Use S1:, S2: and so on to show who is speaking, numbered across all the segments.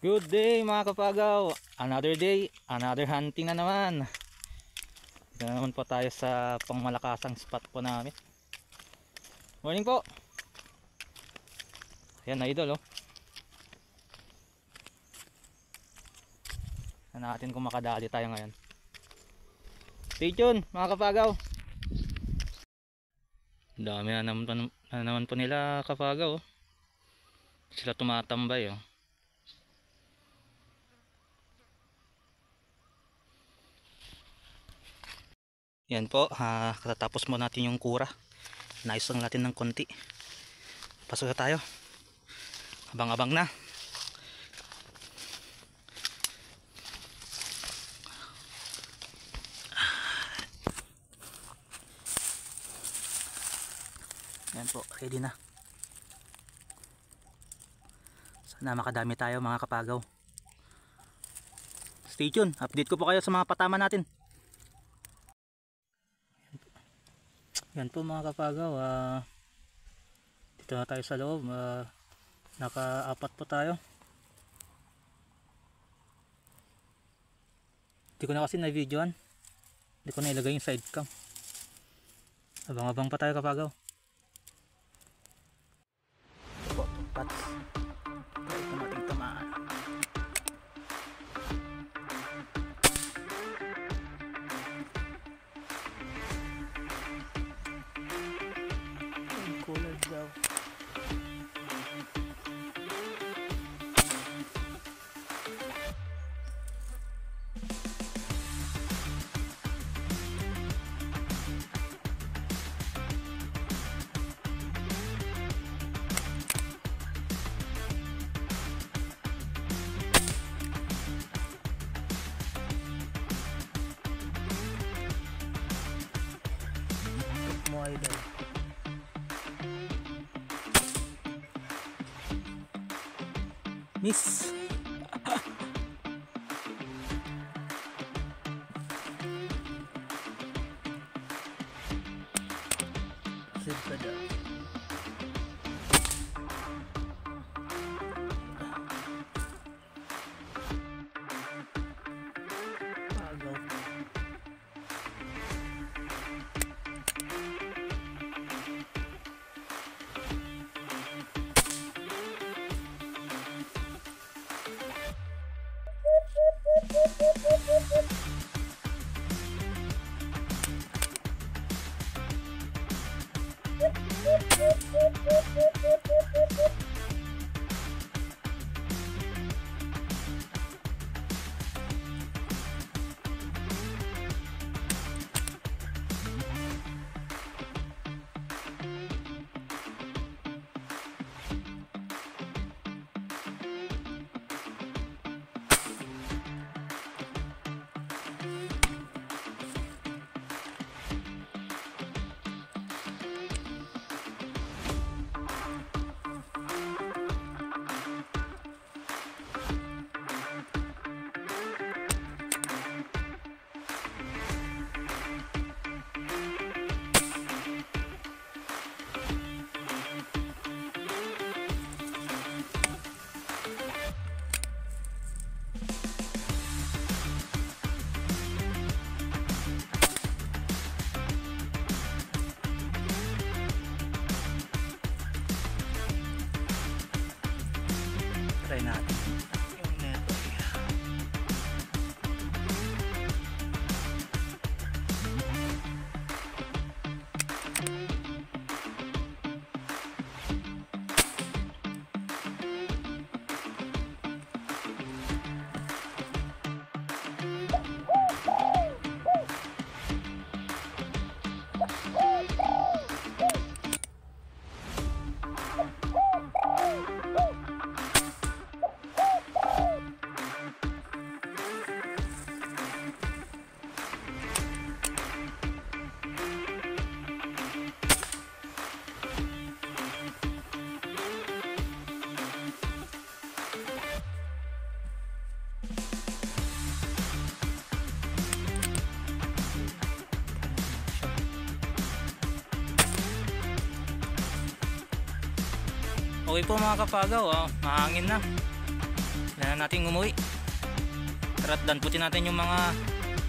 S1: Good day mga kapagaw. Another day, another hunting na naman. Dito naman po tayo sa pangmalakasang spot po namin. Morning po. Ayan na idol oh. Tignan natin kung makadali tayo ngayon. Stay tuned mga kapagaw. Dami na naman po nila kapagaw oh. Sila tumatambay oh. Yan po, katatapos mo natin yung kura. Naayos lang natin ng konti. Pasok na tayo. Abang-abang na. Yan po, ready na. Sana makadami tayo mga kapagaw. Stay tuned, update ko po kayo sa mga patama natin. Yan po mga kapagaw, dito na tayo sa loob, naka-apat po tayo. Hindi ko na kasi na-videoan, hindi ko na ilagay yung side cam. Abang-abang pa tayo kapagaw. Ito po, pats. Ito nating tamaan. Kulay daw. Mo idol. Miss. Sip ka daw. Pagaw. Try natin yung neto. Okay po mga kapagaw, mahangin na. Kailangan natin umuwi. Tara at danputin natin yung mga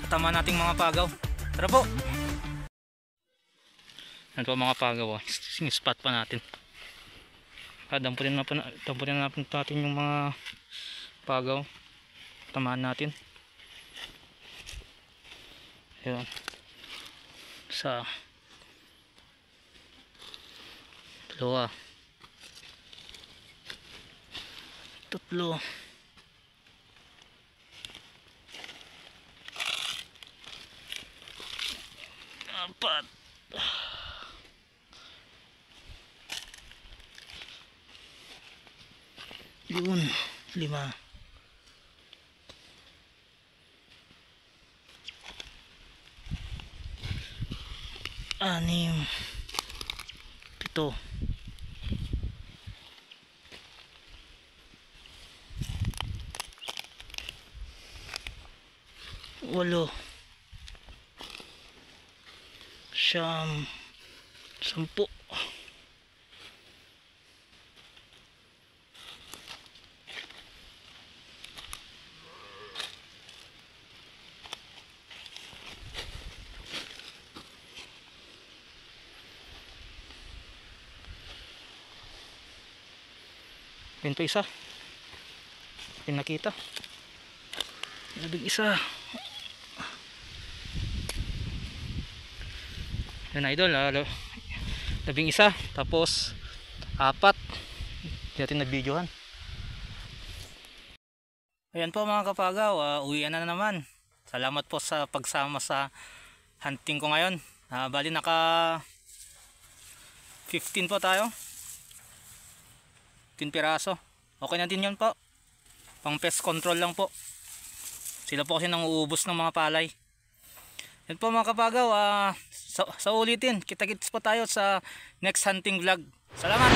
S1: katama nating mga pagaw. Tara po! Yan po mga pagaw, spot pa natin. Damputin natin yung mga pagaw. Tamaan natin. Ayan. Sa dalawa, tatlo, apat, yun, 5, 6, 7, 8, 9, 10. Yun pa isa. Pinakita. Labing isa. Yan idol. Labing isa. Tapos 4. Hindi natin nag-videohan. Ayan po mga kapagaw. Uwian na naman. Salamat po sa pagsama sa hunting ko ngayon. Bali naka 15 po tayo. 15 piraso. Okay na din yun po. Pang pest control lang po. Sila po kasi nang uubos ng mga palay. Yan po mga kapagaw. Sa ulitin. Kita-kits po tayo sa next hunting vlog. Salamat!